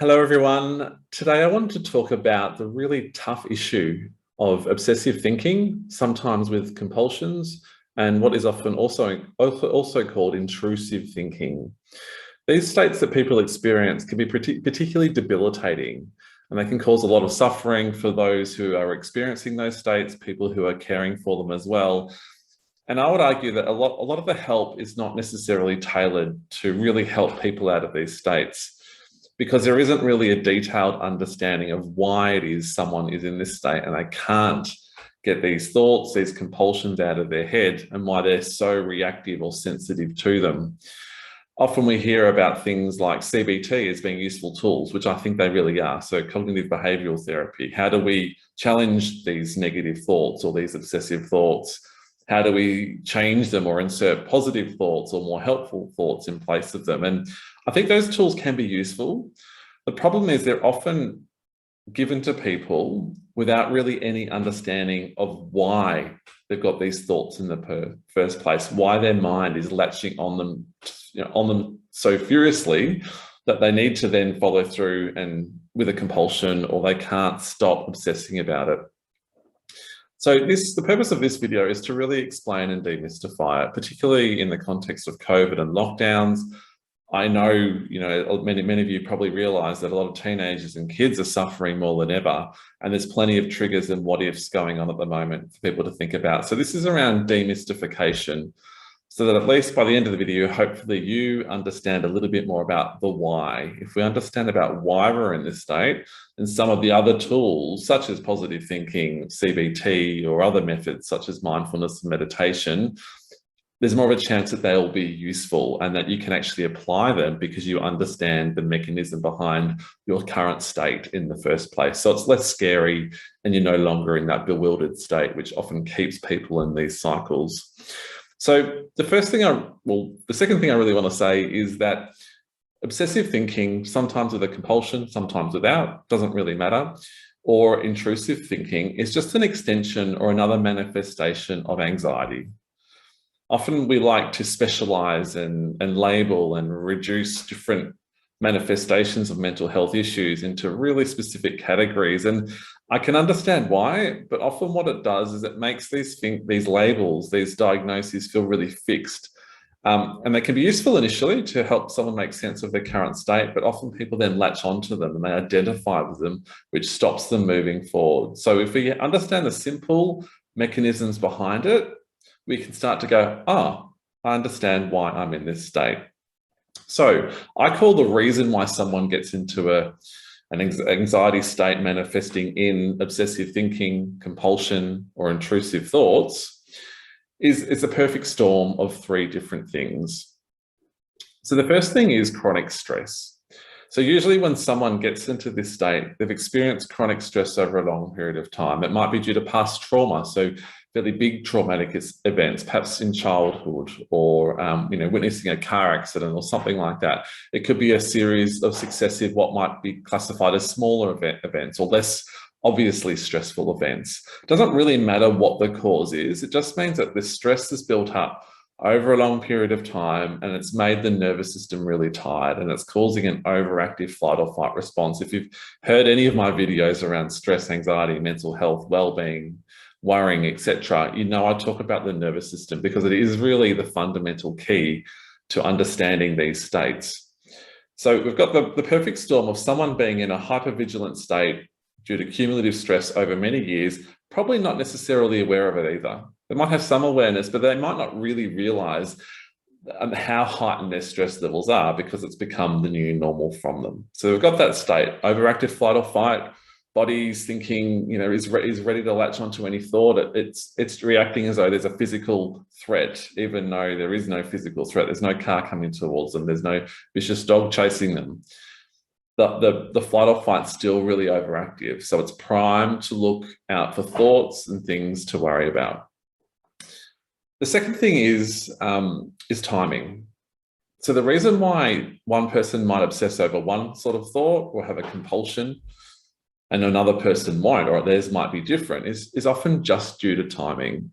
Hello, everyone. Today I wanted to talk about the really tough issue of obsessive thinking, sometimes with compulsions, and what is often also called intrusive thinking. These states that people experience can be particularly debilitating, and they can cause a lot of suffering for those who are experiencing those states, people who are caring for them as well. And I would argue that a lot of the help is not necessarily tailored to really help people out of these states, because there isn't really a detailed understanding of why it is someone is in this state and they can't get these thoughts, these compulsions out of their head, and why they're so reactive or sensitive to them. Often we hear about things like CBT as being useful tools, which I think they really are. So cognitive behavioral therapy, how do we challenge these negative thoughts or these obsessive thoughts? How do we change them or insert positive thoughts or more helpful thoughts in place of them? And I think those tools can be useful. The problem is they're often given to people without really any understanding of why they've got these thoughts in the first place, why their mind is latching on them, so furiously that they need to then follow through and with a compulsion, or they can't stop obsessing about it. So the purpose of this video is to really explain and demystify it, particularly in the context of COVID and lockdowns. I know, many of you probably realize that a lot of teenagers and kids are suffering more than ever, and there's plenty of triggers and what ifs going on at the moment for people to think about. So this is around demystification, so that at least by the end of the video, hopefully you understand a little bit more about the why. If we understand about why we're in this state, and some of the other tools, such as positive thinking, CBT, or other methods such as mindfulness and meditation, there's more of a chance that they'll be useful and that you can actually apply them because you understand the mechanism behind your current state in the first place. So it's less scary and you're no longer in that bewildered state, which often keeps people in these cycles. So the second thing I really want to say is that obsessive thinking, sometimes with a compulsion, sometimes without, doesn't really matter, or intrusive thinking is just an extension or another manifestation of anxiety. Often we like to specialize and label and reduce different manifestations of mental health issues into really specific categories. And I can understand why, but often what it does is it makes these labels, these diagnoses feel really fixed. And they can be useful initially to help someone make sense of their current state, but often people then latch onto them and they identify with them, which stops them moving forward. So if we understand the simple mechanisms behind it, we can start to go, I understand why I'm in this state. So I call the reason why someone gets into an anxiety state manifesting in obsessive thinking, compulsion, or intrusive thoughts is a perfect storm of three different things. So the first thing is chronic stress. So usually when someone gets into this state, they've experienced chronic stress over a long period of time. It might be due to past trauma, so fairly big traumatic events, perhaps in childhood, or witnessing a car accident or something like that. It could be a series of successive, what might be classified as smaller events or less obviously stressful events. It doesn't really matter what the cause is. It just means that the stress is built up over a long period of time, and it's made the nervous system really tired, and it's causing an overactive flight or fight response. If you've heard any of my videos around stress, anxiety, mental health, well-being, worrying, etc., I talk about the nervous system because it is really the fundamental key to understanding these states. So we've got the perfect storm of someone being in a hypervigilant state due to cumulative stress over many years, probably not necessarily aware of it either. They might have some awareness, but they might not really realize how heightened their stress levels are because it's become the new normal from them. So we've got that state, overactive flight or fight, body's thinking, is ready to latch onto any thought. It's reacting as though there's a physical threat, even though there is no physical threat. There's no car coming towards them. There's no vicious dog chasing them. The flight or fight's still really overactive. So it's primed to look out for thoughts and things to worry about. The second thing is timing. So the reason why one person might obsess over one sort of thought or have a compulsion and another person won't, or theirs might be different, is often just due to timing.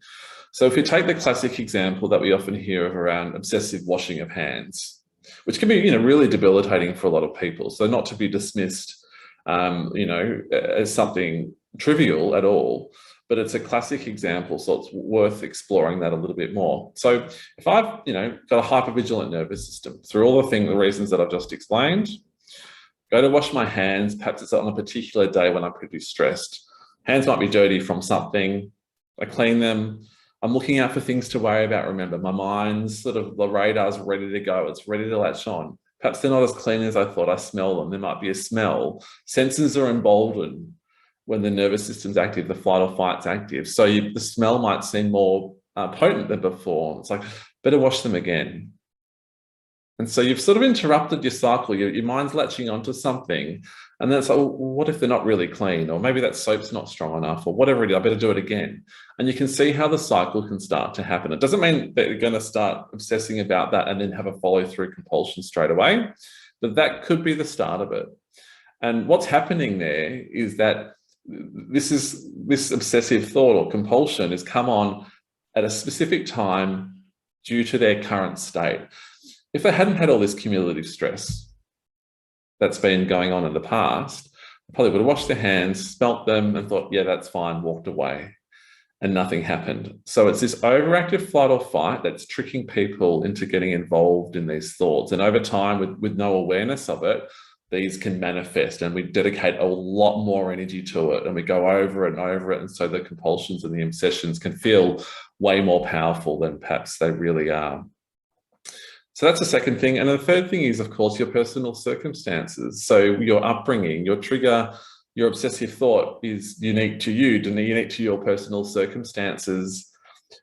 So if you take the classic example that we often hear of around obsessive washing of hands, which can be, really debilitating for a lot of people. So not to be dismissed, as something trivial at all, but it's a classic example. So it's worth exploring that a little bit more. So if I've, got a hypervigilant nervous system through all the reasons that I've just explained, go to wash my hands, perhaps it's on a particular day when I'm pretty stressed. Hands might be dirty from something. I clean them. I'm looking out for things to worry about. Remember, my mind's the radar's ready to go. It's ready to latch on. Perhaps they're not as clean as I thought. I smell them. There might be a smell. Senses are emboldened when the nervous system's active, the flight or fight's active. So the smell might seem more potent than before. It's like, better wash them again. And so you've sort of interrupted your cycle. Your mind's latching onto something. And then it's like, well, what if they're not really clean? Or maybe that soap's not strong enough, or whatever it is, I better do it again. And you can see how the cycle can start to happen. It doesn't mean that you're going to start obsessing about that and then have a follow-through compulsion straight away, but that could be the start of it. And what's happening there is that this obsessive thought or compulsion has come on at a specific time due to their current state. If they hadn't had all this cumulative stress that's been going on in the past, they probably would have washed their hands, smelt them and thought, yeah, that's fine, walked away, and nothing happened. So it's this overactive flight or fight that's tricking people into getting involved in these thoughts. And over time, with no awareness of it, these can manifest, and we dedicate a lot more energy to it, and we go over and over it. And so the compulsions and the obsessions can feel way more powerful than perhaps they really are. So that's the second thing. And the third thing is, of course, your personal circumstances. So your upbringing, your trigger, your obsessive thought is unique to you, unique to your personal circumstances.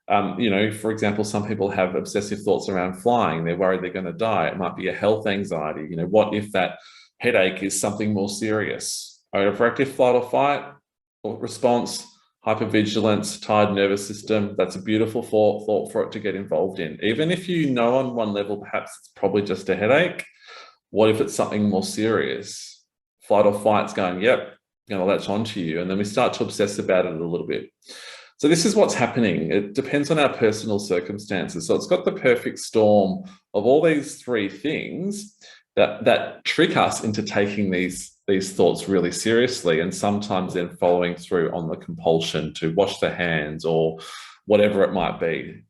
For example, some people have obsessive thoughts around flying. They're worried they're going to die. It might be a health anxiety. What if that headache is something more serious? Overactive flight or fight or response, hypervigilance, tired nervous system. That's a beautiful thought for it to get involved in. Even if on one level, perhaps it's probably just a headache. What if it's something more serious? Flight or fight's going, yep, going to latch onto you. And then we start to obsess about it a little bit. So this is what's happening. It depends on our personal circumstances. So it's got the perfect storm of all these three things that trick us into taking these thoughts really seriously, and sometimes then following through on the compulsion to wash their hands or whatever it might be.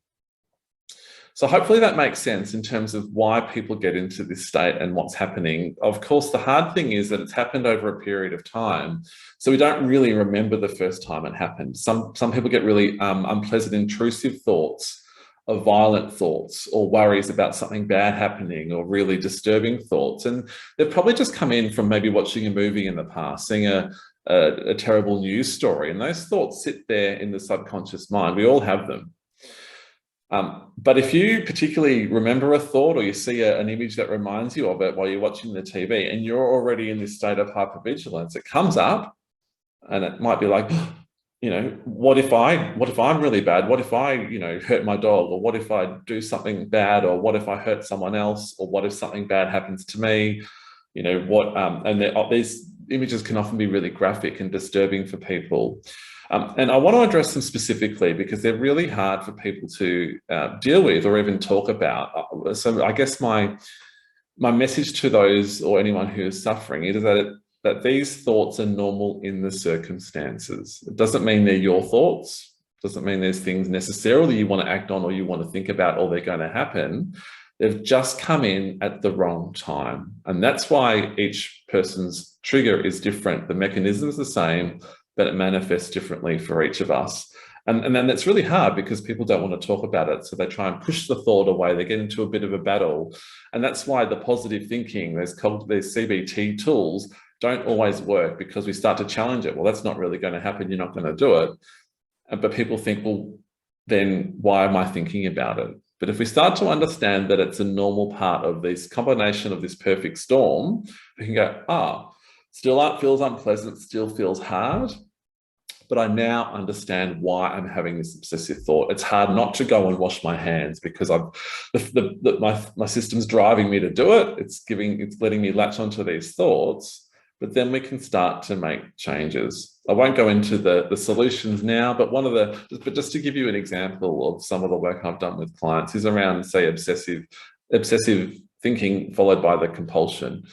So hopefully that makes sense in terms of why people get into this state and what's happening. Of course, the hard thing is that it's happened over a period of time, so we don't really remember the first time it happened. Some people get really unpleasant, intrusive thoughts, of violent thoughts or worries about something bad happening or really disturbing thoughts. And they've probably just come in from maybe watching a movie in the past, seeing a terrible news story. And those thoughts sit there in the subconscious mind. We all have them. But if you particularly remember a thought or you see an image that reminds you of it while you're watching the TV and you're already in this state of hypervigilance, it comes up and it might be like, what if I'm really bad? What if I, hurt my dog? Or what if I do something bad? Or what if I hurt someone else? Or what if something bad happens to me? These images can often be really graphic and disturbing for people. And I want to address them specifically because they're really hard for people to deal with or even talk about. So I guess my message to those or anyone who is suffering is that these thoughts are normal in the circumstances. It doesn't mean they're your thoughts. It doesn't mean there's things necessarily you want to act on or you want to think about or they're going to happen. They've just come in at the wrong time. And that's why each person's trigger is different. The mechanism is the same, but it manifests differently for each of us. And then that's really hard because people don't want to talk about it. So they try and push the thought away. They get into a bit of a battle. And that's why the positive thinking, there's CBT tools, don't always work because we start to challenge it. Well, that's not really going to happen. You're not going to do it. But people think, well, then why am I thinking about it? But if we start to understand that it's a normal part of this combination of this perfect storm, we can go, still feels unpleasant, still feels hard, but I now understand why I'm having this obsessive thought. It's hard not to go and wash my hands because my system's driving me to do it. It's letting me latch onto these thoughts. But then we can start to make changes. I won't go into the solutions now, but just to give you an example of some of the work I've done with clients is around, say, obsessive thinking followed by the compulsion.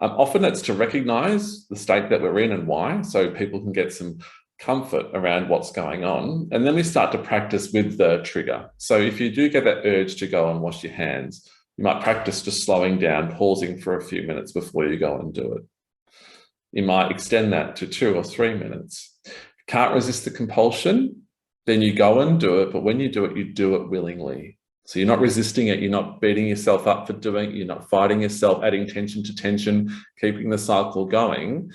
Often it's to recognize the state that we're in and why, so people can get some comfort around what's going on. And then we start to practice with the trigger. So if you do get that urge to go and wash your hands, you might practice just slowing down, pausing for a few minutes before you go and do it. You might extend that to 2 or 3 minutes. If you can't resist the compulsion, then you go and do it. But when you do it willingly. So you're not resisting it. You're not beating yourself up for doing it. You're not fighting yourself, adding tension to tension, keeping the cycle going.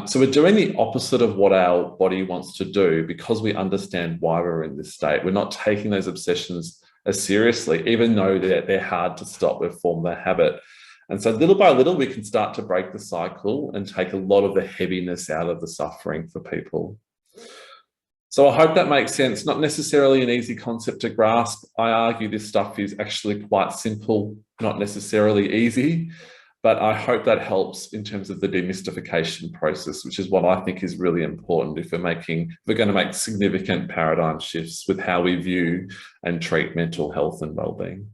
So we're doing the opposite of what our body wants to do because we understand why we're in this state. We're not taking those obsessions as seriously, even though they're hard to stop. We've formed the habit. And so little by little, we can start to break the cycle and take a lot of the heaviness out of the suffering for people. So I hope that makes sense. Not necessarily an easy concept to grasp. I argue this stuff is actually quite simple, not necessarily easy, but I hope that helps in terms of the demystification process, which is what I think is really important if we're going to make significant paradigm shifts with how we view and treat mental health and wellbeing.